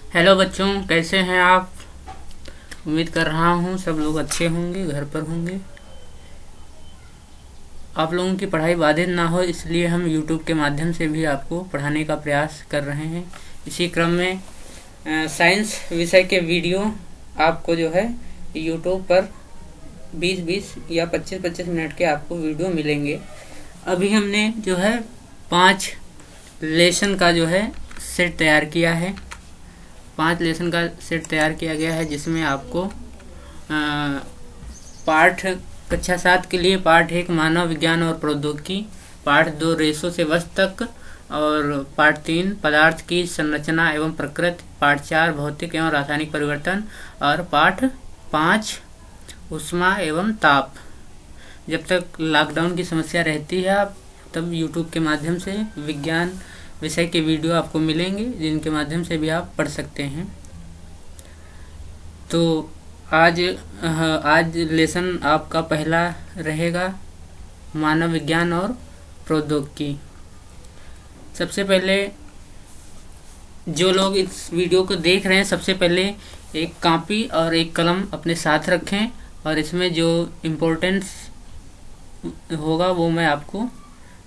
Hello बच्चों, कैसे हैं आप। उम्मीद कर रहा हूँ सब लोग अच्छे होंगे, घर पर होंगे। आप लोगों की पढ़ाई बाधित ना हो इसलिए हम YouTube के माध्यम से भी आपको पढ़ाने का प्रयास कर रहे हैं। इसी क्रम में साइंस विषय के वीडियो आपको जो है YouTube पर 20-20 या 25-25 मिनट के आपको वीडियो मिलेंगे। अभी हमने जो है 5 लेसन का जो है सेट तैयार किया है। 5 लेसन का सेट तैयार किया गया है जिसमें आपको पाठ कक्षा 7 के लिए पाठ 1 मानव विज्ञान और प्रौद्योगिकी, पाठ 2 रेशों से वस्तु तक, और पाठ 3 पदार्थ की संरचना एवं प्रकृति, पाठ 4 भौतिक एवं रासायनिक परिवर्तन, और पाठ 5 ऊष्मा एवं ताप। जब तक लॉकडाउन की समस्या रहती है आप तब YouTube के माध्यम से विज्ञान विषय के वीडियो आपको मिलेंगे जिनके माध्यम से भी आप पढ़ सकते हैं। तो आज लेसन आपका पहला रहेगा मानव विज्ञान और प्रौद्योगिकी। सबसे पहले जो लोग इस वीडियो को देख रहे हैं, सबसे पहले एक कॉपी और एक कलम अपने साथ रखें और इसमें जो इम्पोर्टेंस होगा वो मैं आपको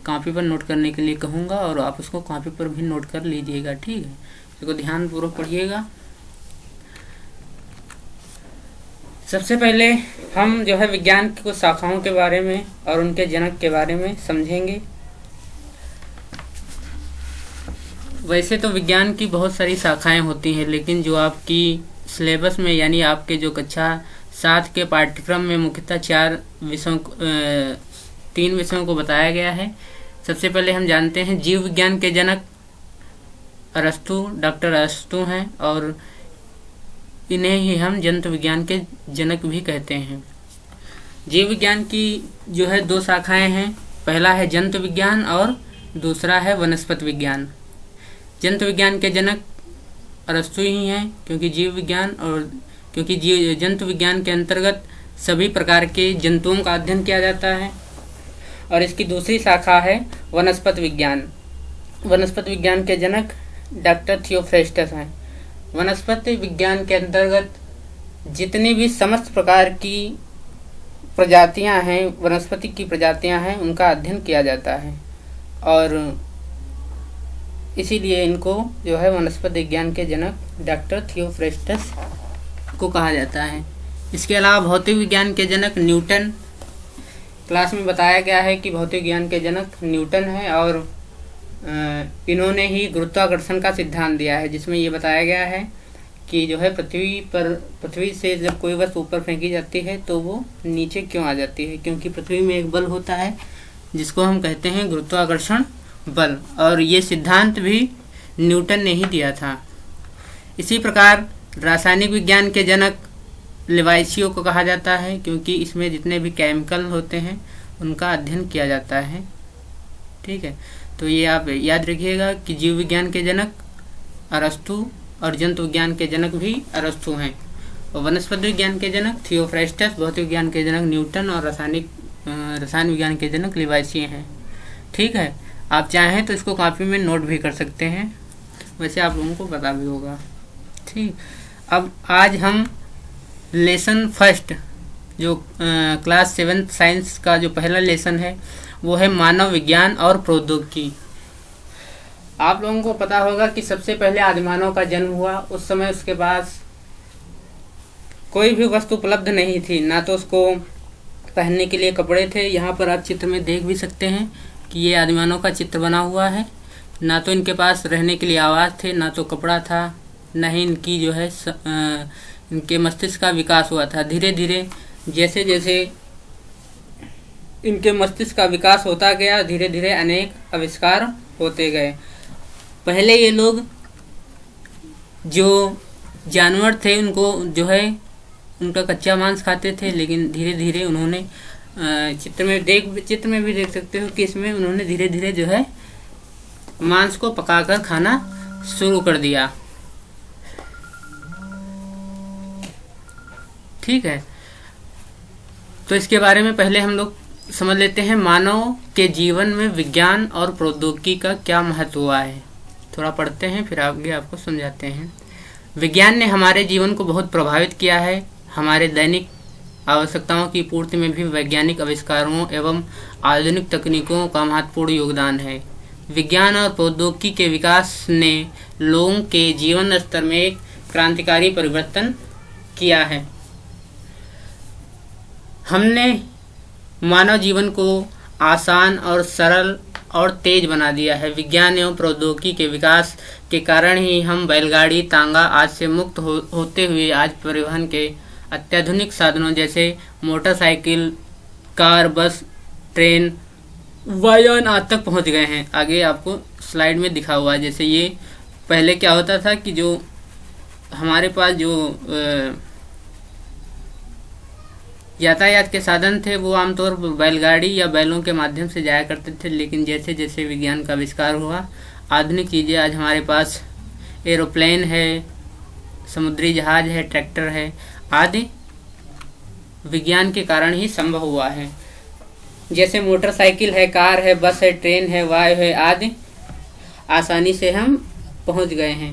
कॉपी पर नोट करने के लिए कहूँगा और आप उसको कॉपी पर भी नोट कर लीजिएगा। ठीक है, इसको ध्यानपूर्वक पढ़िएगा। सबसे पहले हम जो है विज्ञान की कुछ शाखाओं के बारे में और उनके जनक के बारे में समझेंगे। वैसे तो विज्ञान की बहुत सारी शाखाएं होती हैं, लेकिन जो आपकी सिलेबस में यानी आपके जो कक्षा 7 के पाठ्यक्रम में मुख्यतः 3 विषयों को बताया गया है। सबसे पहले हम जानते हैं जीव विज्ञान के जनक अरस्तु, डॉक्टर अरस्तु हैं और इन्हें ही हम जंतु विज्ञान के जनक भी कहते हैं। जीव विज्ञान की जो है 2 शाखाएं हैं, पहला है जंतु विज्ञान और दूसरा है वनस्पति विज्ञान। जंतु विज्ञान के जनक अरस्तु ही हैं क्योंकि जंतु विज्ञान के अंतर्गत सभी प्रकार के जंतुओं का अध्ययन किया जाता है। और इसकी दूसरी शाखा है वनस्पति विज्ञान। वनस्पति विज्ञान के जनक डॉक्टर थियोफ्रेस्टस हैं। वनस्पति विज्ञान के अंतर्गत जितनी भी समस्त प्रकार की प्रजातियां हैं, वनस्पति की प्रजातियां हैं, उनका अध्ययन किया जाता है और इसीलिए इनको जो है वनस्पति विज्ञान के जनक डॉक्टर थियोफ्रेस्टस को कहा जाता है। इसके अलावा भौतिक विज्ञान के जनक न्यूटन, क्लास में बताया गया है कि भौतिक विज्ञान के जनक न्यूटन है और इन्होंने ही गुरुत्वाकर्षण का सिद्धांत दिया है, जिसमें ये बताया गया है कि जो है पृथ्वी से जब कोई वस्तु ऊपर फेंकी जाती है तो वो नीचे क्यों आ जाती है, क्योंकि पृथ्वी में एक बल होता है जिसको हम कहते हैं गुरुत्वाकर्षण बल, और ये सिद्धांत भी न्यूटन ने ही दिया था। इसी प्रकार रासायनिक विज्ञान के जनक लेवाइसियो को कहा जाता है क्योंकि इसमें जितने भी केमिकल होते हैं उनका अध्ययन किया जाता है। ठीक है, तो ये आप याद रखिएगा कि जीव विज्ञान के जनक अरस्तु और जंतु विज्ञान के जनक भी अरस्तु हैं, और वनस्पति विज्ञान के जनक थियोफ्रेस्टस, भौतिक विज्ञान के जनक न्यूटन और रसायन विज्ञान के जनक लेवाइसियो हैं। ठीक है, आप चाहें तो इसको कॉपी में नोट भी कर सकते हैं, वैसे आप लोगों को पता भी होगा। ठीक, अब आज हम लेसन फर्स्ट जो क्लास 7 साइंस का जो पहला लेसन है वो है मानव विज्ञान और प्रौद्योगिकी। आप लोगों को पता होगा कि सबसे पहले आदिमानव का जन्म हुआ। उस समय उसके पास कोई भी वस्तु उपलब्ध नहीं थी, ना तो उसको पहनने के लिए कपड़े थे। यहाँ पर आप चित्र में देख भी सकते हैं कि ये आदिमानव का चित्र बना हुआ है। ना तो इनके पास रहने के लिए आवास थे, ना तो कपड़ा था, ना ही इनकी जो है इनके मस्तिष्क का विकास हुआ था। धीरे धीरे जैसे जैसे इनके मस्तिष्क का विकास होता गया, धीरे धीरे अनेक आविष्कार होते गए। पहले ये लोग जो जानवर थे उनको जो है उनका कच्चा मांस खाते थे, लेकिन धीरे धीरे उन्होंने चित्र में भी देख सकते हो कि इसमें उन्होंने धीरे धीरे जो है मांस को पकाकर खाना शुरू कर दिया। ठीक है, तो इसके बारे में पहले हम लोग समझ लेते हैं मानव के जीवन में विज्ञान और प्रौद्योगिकी का क्या महत्व हुआ है। थोड़ा पढ़ते हैं फिर आगे आपको समझाते हैं। विज्ञान ने हमारे जीवन को बहुत प्रभावित किया है। हमारे दैनिक आवश्यकताओं की पूर्ति में भी वैज्ञानिक आविष्कारों एवं आधुनिक तकनीकों का महत्वपूर्ण योगदान है। विज्ञान और प्रौद्योगिकी के विकास ने लोगों के जीवन स्तर में एक क्रांतिकारी परिवर्तन किया है। हमने मानव जीवन को आसान और सरल और तेज बना दिया है। विज्ञान एवं प्रौद्योगिकी के विकास के कारण ही हम बैलगाड़ी, तांगा आज से मुक्त होते हुए आज परिवहन के अत्याधुनिक साधनों जैसे मोटरसाइकिल, कार, बस, ट्रेन, वायुयान आज तक पहुंच गए हैं। आगे आपको स्लाइड में दिखा हुआ है। जैसे ये पहले क्या होता था कि जो हमारे पास जो यातायात के साधन थे वो आमतौर पर बैलगाड़ी या बैलों के माध्यम से जाया करते थे, लेकिन जैसे जैसे विज्ञान का आविष्कार हुआ, आधुनिक चीज़ें आज हमारे पास एरोप्लेन है, समुद्री जहाज है, ट्रैक्टर है आदि विज्ञान के कारण ही संभव हुआ है। जैसे मोटरसाइकिल है, कार है, बस है, ट्रेन है, वायु है आदि आसानी से हम पहुंच गए हैं,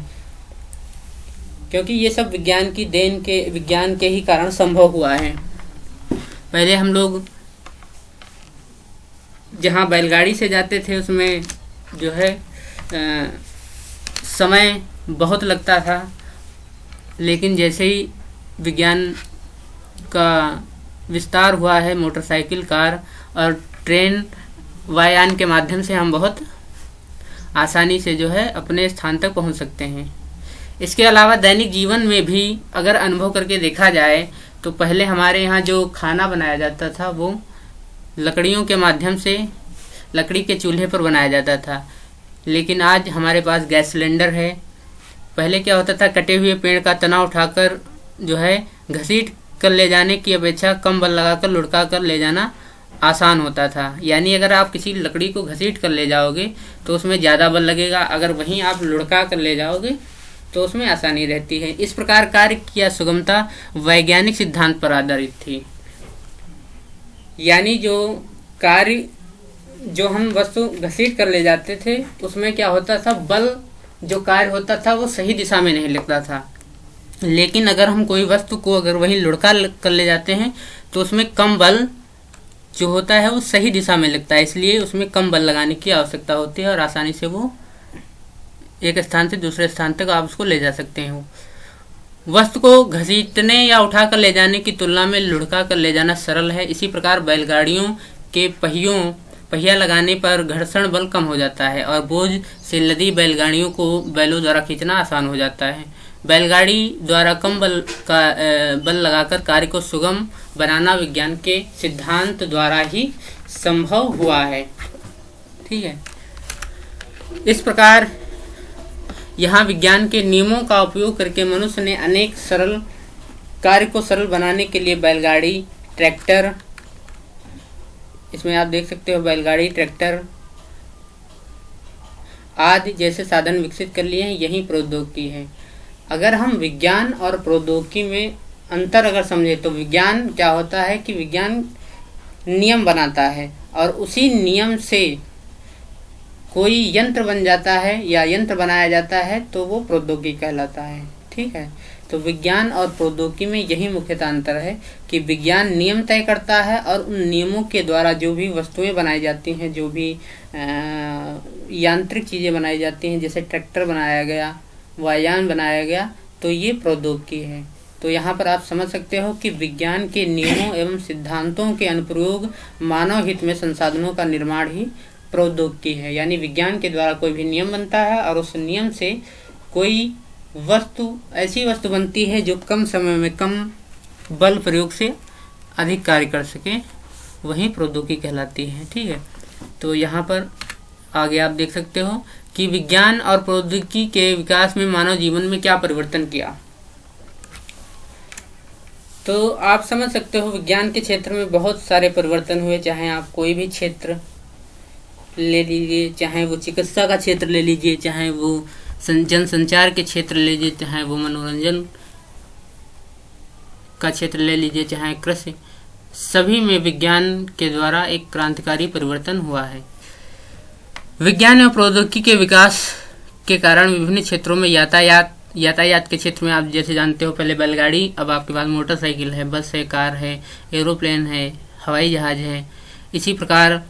क्योंकि ये सब विज्ञान के ही कारण संभव हुआ है। पहले हम लोग जहाँ बैलगाड़ी से जाते थे उसमें जो है समय बहुत लगता था, लेकिन जैसे ही विज्ञान का विस्तार हुआ है, मोटरसाइकिल, कार और ट्रेन, वायुयान के माध्यम से हम बहुत आसानी से जो है अपने स्थान तक पहुंच सकते हैं। इसके अलावा दैनिक जीवन में भी अगर अनुभव करके देखा जाए तो पहले हमारे यहाँ जो खाना बनाया जाता था वो लकड़ियों के माध्यम से लकड़ी के चूल्हे पर बनाया जाता था, लेकिन आज हमारे पास गैस सिलेंडर है। पहले क्या होता था, कटे हुए पेड़ का तना उठाकर जो है घसीट कर ले जाने की अपेक्षा कम बल लगाकर लुढ़का कर ले जाना आसान होता था। यानी अगर आप किसी लकड़ी को घसीट कर ले जाओगे तो उसमें ज़्यादा बल लगेगा, अगर वहीं आप लुढ़का कर ले जाओगे तो उसमें आसानी रहती है। इस प्रकार कार्य की सुगमता वैज्ञानिक सिद्धांत पर आधारित थी। यानी जो कार्य जो हम वस्तु घसीट कर ले जाते थे उसमें क्या होता था, बल जो कार्य होता था वो सही दिशा में नहीं लगता था, लेकिन अगर हम कोई वस्तु को अगर वहीं लुढ़का कर ले जाते हैं तो उसमें कम बल जो होता है वो सही दिशा में लगता है, इसलिए उसमें कम बल लगाने की आवश्यकता होती है और आसानी से वो एक स्थान से दूसरे स्थान तक आप उसको ले जा सकते हैं। वस्तु को घसीटने या उठा कर ले जाने की तुलना में लुढ़का कर ले जाना सरल है। इसी प्रकार बैलगाड़ियों के पहिया लगाने पर घर्षण बल कम हो जाता है और बोझ से लदी बैलगाड़ियों को बैलों द्वारा खींचना आसान हो जाता है। बैलगाड़ी द्वारा कम बल लगाकर कार्य को सुगम बनाना विज्ञान के सिद्धांत द्वारा ही संभव हुआ है। ठीक है, इस प्रकार यहाँ विज्ञान के नियमों का उपयोग करके मनुष्य ने अनेक सरल कार्य को सरल बनाने के लिए बैलगाड़ी, ट्रैक्टर, इसमें आप देख सकते हो बैलगाड़ी, ट्रैक्टर आदि जैसे साधन विकसित कर लिए हैं। यही प्रौद्योगिकी है। अगर हम विज्ञान और प्रौद्योगिकी में अंतर अगर समझे तो विज्ञान क्या होता है कि विज्ञान नियम बनाता है और उसी नियम से कोई यंत्र बन जाता है या यंत्र बनाया जाता है तो वो प्रौद्योगिकी कहलाता है। ठीक है, तो विज्ञान और प्रौद्योगिकी में यही मुख्यतः अंतर है कि विज्ञान नियम तय करता है और उन नियमों के द्वारा जो भी वस्तुएं बनाई जाती हैं, जो भी यांत्रिक चीज़ें बनाई जाती हैं, जैसे ट्रैक्टर बनाया गया, वायुयान बनाया गया, तो ये प्रौद्योगिकी है। तो यहाँ पर आप समझ सकते हो कि विज्ञान के नियमों एवं सिद्धांतों के अनुप्रयोग मानव हित में संसाधनों का निर्माण ही प्रौद्योगिकी है। यानी विज्ञान के द्वारा कोई भी नियम बनता है और उस नियम से कोई ऐसी वस्तु बनती है जो कम समय में कम बल प्रयोग से अधिक कार्य कर सके, वही प्रौद्योगिकी कहलाती है। ठीक है, तो यहाँ पर आगे आप देख सकते हो कि विज्ञान और प्रौद्योगिकी के विकास में मानव जीवन में क्या परिवर्तन किया। तो आप समझ सकते हो विज्ञान के क्षेत्र में बहुत सारे परिवर्तन हुए। चाहे आप कोई भी क्षेत्र ले लीजिए, चाहे वो चिकित्सा का क्षेत्र ले लीजिए, चाहे वो जनसंचार के क्षेत्र ले लीजिए, चाहे वो मनोरंजन का क्षेत्र ले लीजिए, चाहे कृषि, सभी में विज्ञान के द्वारा एक क्रांतिकारी परिवर्तन हुआ है। विज्ञान और प्रौद्योगिकी के विकास के कारण विभिन्न क्षेत्रों में यातायात, यातायात के क्षेत्र में आप जैसे जानते हो, पहले बैलगाड़ी, अब आपके पास मोटरसाइकिल है, बस है, कार है, एरोप्लेन है, हवाई जहाज़ है। इसी प्रकार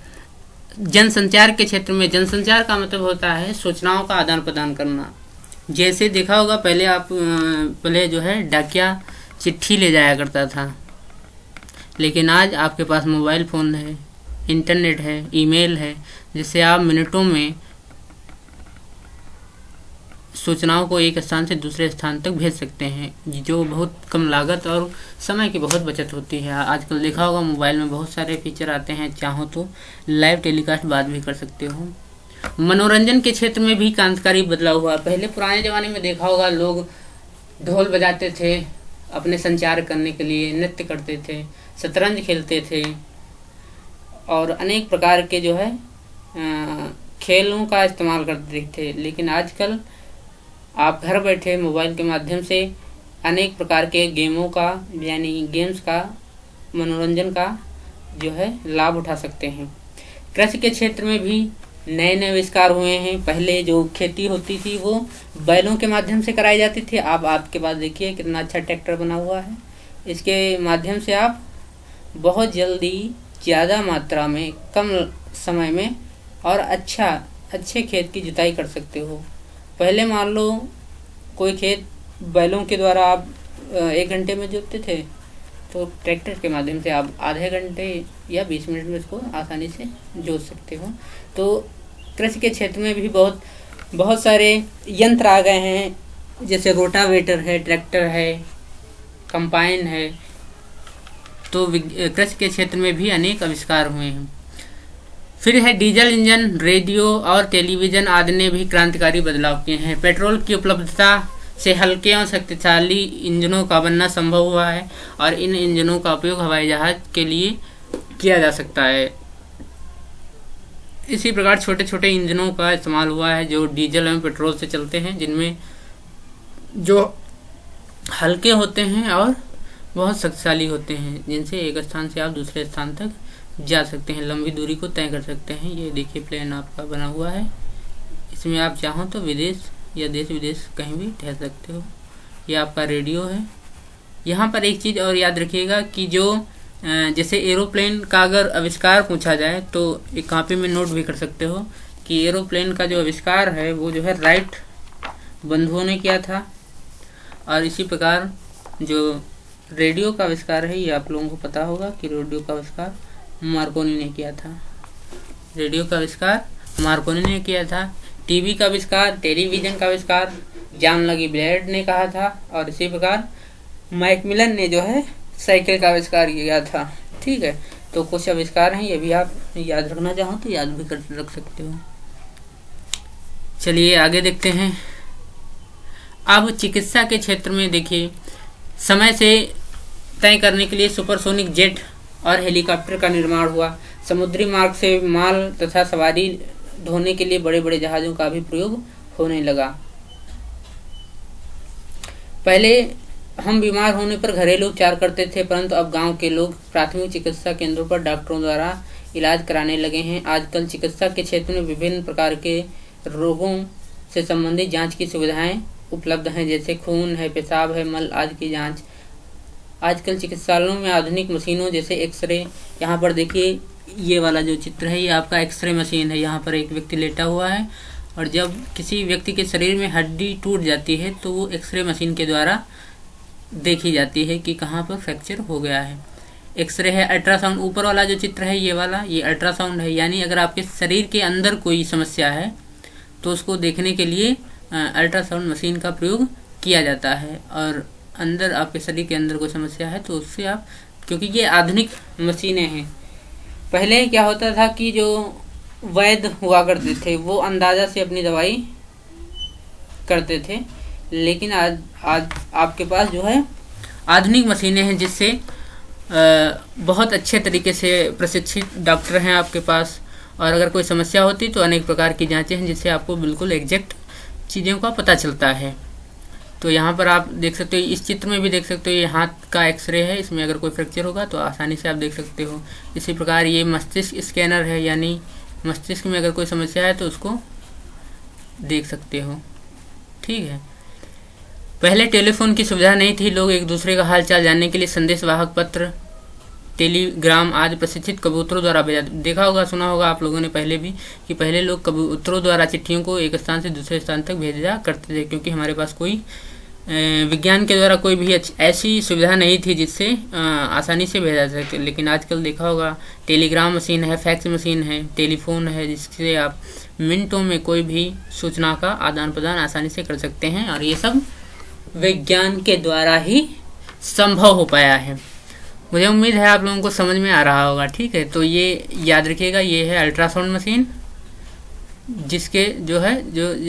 जनसंचार के क्षेत्र में, जनसंचार का मतलब होता है सूचनाओं का आदान प्रदान करना। जैसे देखा होगा पहले जो है डाकिया चिट्ठी ले जाया करता था, लेकिन आज आपके पास मोबाइल फ़ोन है, इंटरनेट है, ईमेल है, जिससे आप मिनटों में सूचनाओं को एक स्थान से दूसरे स्थान तक भेज सकते हैं, जो बहुत कम लागत और समय की बहुत बचत होती है। आजकल देखा होगा मोबाइल में बहुत सारे फीचर आते हैं, चाहो तो लाइव टेलीकास्ट बात भी कर सकते हो। मनोरंजन के क्षेत्र में भी क्रांतिकारी बदलाव हुआ। पहले पुराने ज़माने में देखा होगा लोग ढोल बजाते थे अपने संचार करने के लिए, नृत्य करते थे, शतरंज खेलते थे और अनेक प्रकार के जो है खेलों का इस्तेमाल करते थे। लेकिन आजकल आप घर बैठे मोबाइल के माध्यम से अनेक प्रकार के गेमों का, यानी गेम्स का, मनोरंजन का जो है लाभ उठा सकते हैं। कृषि के क्षेत्र में भी नए नए आविष्कार हुए हैं। पहले जो खेती होती थी वो बैलों के माध्यम से कराई जाती थी। अब आपके पास देखिए कितना अच्छा ट्रैक्टर बना हुआ है। इसके माध्यम से आप बहुत जल्दी, ज़्यादा मात्रा में, कम समय में और अच्छे खेत की जुताई कर सकते हो। पहले मान लो कोई खेत बैलों के द्वारा आप 1 घंटे में जोतते थे, तो ट्रैक्टर के माध्यम से आप आधे घंटे या 20 मिनट में इसको आसानी से जोत सकते हो। तो कृषि के क्षेत्र में भी बहुत सारे यंत्र आ गए हैं, जैसे रोटावेटर है, ट्रैक्टर है, कंपाइन है। तो कृषि के क्षेत्र में भी अनेक आविष्कार हुए हैं। फिर है डीजल इंजन, रेडियो और टेलीविज़न आदि ने भी क्रांतिकारी बदलाव किए हैं। पेट्रोल की उपलब्धता से हल्के और शक्तिशाली इंजनों का बनना संभव हुआ है और इन इंजनों का उपयोग हवाई जहाज के लिए किया जा सकता है। इसी प्रकार छोटे छोटे इंजनों का इस्तेमाल हुआ है जो डीजल एवं पेट्रोल से चलते हैं, जिनमें जो हल्के होते हैं और बहुत शक्तिशाली होते हैं, जिनसे एक स्थान से आप दूसरे स्थान तक जा सकते हैं, लंबी दूरी को तय कर सकते हैं। ये देखिए प्लेन आपका बना हुआ है, इसमें आप चाहो तो विदेश या देश विदेश कहीं भी ठहर सकते हो। ये आपका रेडियो है। यहाँ पर एक चीज़ और याद रखिएगा कि जो जैसे एरोप्लेन का अगर आविष्कार पूछा जाए तो एक कॉपी में नोट भी कर सकते हो कि एरोप्लेन का जो आविष्कार है वो जो है राइट बंधुओं ने किया था। और इसी प्रकार जो रेडियो का आविष्कार है, ये आप लोगों को पता होगा कि रेडियो का आविष्कार मार्कोनी ने किया था। रेडियो का आविष्कार मार्कोनी ने किया था। टीवी का आविष्कार, टेलीविज़न का आविष्कार जॉन लगी ब्लेड ने कहा था। और इसी प्रकार मैकमिलन ने जो है साइकिल का आविष्कार किया था। ठीक है, तो कुछ आविष्कार हैं, ये भी आप याद रखना चाहो तो याद भी कर रख सकते हो। चलिए आगे देखते हैं। अब चिकित्सा के क्षेत्र में देखिए, समय से तय करने के लिए सुपरसोनिक जेट और हेलीकॉप्टर का निर्माण हुआ। समुद्री मार्ग से माल तथा सवारी ढोने के लिए बड़े बड़े जहाज़ों का भी प्रयोग होने लगा। पहले हम बीमार होने पर घरेलू उपचार करते थे, परंतु अब गांव के लोग प्राथमिक चिकित्सा केंद्रों पर डॉक्टरों द्वारा इलाज कराने लगे हैं। आजकल चिकित्सा के क्षेत्र में विभिन्न प्रकार के रोगों से संबंधित जांच की सुविधाएं उपलब्ध हैं, जैसे खून है, पेशाब है, मल आदि की जांच। आजकल चिकित्सालयों में आधुनिक मशीनों जैसे एक्सरे, यहाँ पर देखिए ये वाला जो चित्र है ये आपका एक्सरे मशीन है। यहाँ पर एक व्यक्ति लेटा हुआ है और जब किसी व्यक्ति के शरीर में हड्डी टूट जाती है तो वो एक्सरे मशीन के द्वारा देखी जाती है कि कहाँ पर फ्रैक्चर हो गया है। एक्सरे है। अल्ट्रासाउंड, ऊपर वाला जो चित्र है ये वाला, ये अल्ट्रासाउंड है, यानी अगर आपके शरीर के अंदर कोई समस्या है तो उसको देखने के लिए अल्ट्रासाउंड मशीन का प्रयोग किया जाता है। और अंदर आपके शरीर के अंदर कोई समस्या है तो उससे आप, क्योंकि ये आधुनिक मशीनें हैं। पहले क्या होता था कि जो वैद्य हुआ करते थे वो अंदाज़ा से अपनी दवाई करते थे, लेकिन आज आपके पास जो है आधुनिक मशीनें हैं जिससे बहुत अच्छे तरीके से प्रशिक्षित डॉक्टर हैं आपके पास। और अगर कोई समस्या होती तो अनेक प्रकार की जांचें हैं जिससे आपको बिल्कुल एग्जैक्ट चीज़ों का पता चलता है। तो यहाँ पर आप देख सकते हो, इस चित्र में भी देख सकते हो, ये हाथ का एक्सरे है, इसमें अगर कोई फ्रैक्चर होगा तो आसानी से आप देख सकते हो। इसी प्रकार ये मस्तिष्क स्कैनर है, यानी मस्तिष्क में अगर कोई समस्या है तो उसको देख सकते हो। ठीक है। पहले टेलीफोन की सुविधा नहीं थी। लोग एक दूसरे का हाल चाल जानने के लिए संदेश वाहक पत्र, टेलीग्राम आदि प्रशिक्षित कबूतरों द्वारा भेजा। देखा होगा, सुना होगा आप लोगों ने पहले भी कि पहले लोग कबूतरों द्वारा चिट्ठियों को एक स्थान से दूसरे स्थान तक भेजा करते थे, क्योंकि हमारे पास कोई विज्ञान के द्वारा कोई भी ऐसी सुविधा नहीं थी जिससे आसानी से भेजा जा सके। लेकिन आजकल देखा होगा टेलीग्राम मशीन है, फैक्स मशीन है, टेलीफोन है, जिससे आप मिनटों में कोई भी सूचना का आदान प्रदान आसानी से कर सकते हैं, और ये सब विज्ञान के द्वारा ही संभव हो पाया है। मुझे उम्मीद है आप लोगों को समझ में आ रहा होगा। ठीक है, तो ये याद रखिएगा, ये है अल्ट्रासाउंड मशीन, जिसके जो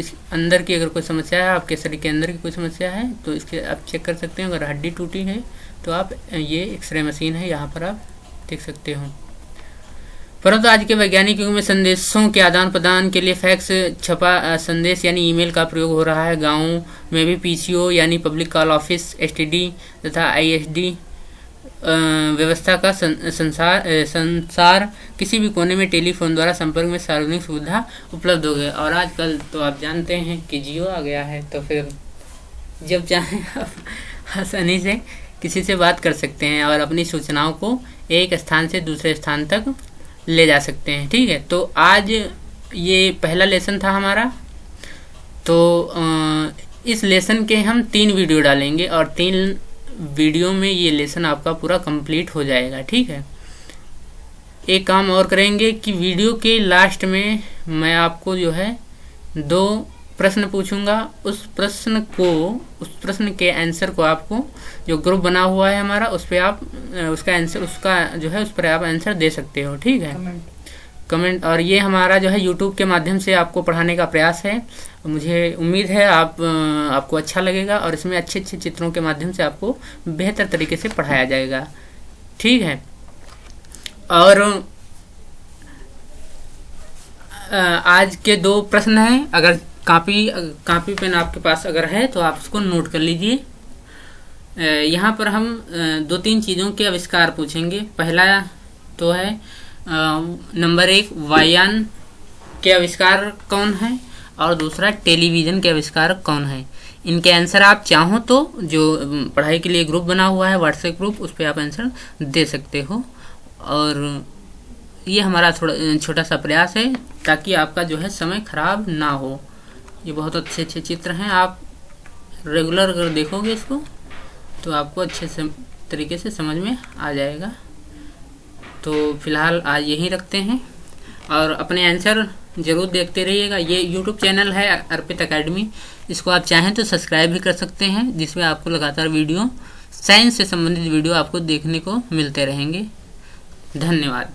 इस अंदर की अगर कोई समस्या है, आपके शरीर के अंदर की कोई समस्या है तो इसके आप चेक कर सकते हैं। अगर हड्डी टूटी है तो आप ये एक्सरे मशीन है, यहाँ पर आप देख सकते हो। परंतु आज के वैज्ञानिक युग में संदेशों के आदान प्रदान के लिए फैक्स, छपा संदेश यानी ईमेल का प्रयोग हो रहा है। गाँव में भी पीसीओ यानी पब्लिक कॉल ऑफिस, एसटीडी तथा आईएसडी व्यवस्था का संसार किसी भी कोने में टेलीफोन द्वारा संपर्क में सार्वजनिक सुविधा उपलब्ध हो गई। और आजकल तो आप जानते हैं कि जियो आ गया है, तो फिर जब चाहें आप आसानी से किसी से बात कर सकते हैं और अपनी सूचनाओं को एक स्थान से दूसरे स्थान तक ले जा सकते हैं। ठीक है, तो आज ये पहला लेसन था हमारा। तो इस लेसन के हम 3 वीडियो डालेंगे और 3 वीडियो में ये लेसन आपका पूरा कंप्लीट हो जाएगा। ठीक है, एक काम और करेंगे कि वीडियो के लास्ट में मैं आपको 2 प्रश्न पूछूंगा। उस प्रश्न के आंसर को आपको, जो ग्रुप बना हुआ है हमारा, उस पर आप उस पर आप आंसर दे सकते हो। ठीक है, कमेंट। और ये हमारा यूट्यूब के माध्यम से आपको पढ़ाने का प्रयास है। मुझे उम्मीद है आपको अच्छा लगेगा और इसमें अच्छे अच्छे चित्रों के माध्यम से आपको बेहतर तरीके से पढ़ाया जाएगा। ठीक है, और आज के 2 प्रश्न हैं। अगर कापी पेन आपके पास अगर है तो आप उसको नोट कर लीजिए। यहाँ पर हम 2-3 चीज़ों के आविष्कार पूछेंगे। पहला तो है नंबर 1, वायुयान के आविष्कार कौन है, और दूसरा टेलीविज़न के आविष्कार कौन है। इनके आंसर आप चाहो तो जो पढ़ाई के लिए ग्रुप बना हुआ है, व्हाट्सएप ग्रुप, उस पर आप आंसर दे सकते हो। और ये हमारा थोड़ा छोटा सा प्रयास है ताकि आपका समय खराब ना हो। ये बहुत अच्छे अच्छे चित्र हैं, आप रेगुलर अगर देखोगे इसको तो आपको अच्छे से तरीके से समझ में आ जाएगा। तो फिलहाल आज यहीं रखते हैं और अपने आंसर ज़रूर देखते रहिएगा। ये यूट्यूब चैनल है अर्पित एकेडमी, इसको आप चाहें तो सब्सक्राइब भी कर सकते हैं, जिसमें आपको लगातार वीडियो, साइंस से संबंधित वीडियो आपको देखने को मिलते रहेंगे। धन्यवाद।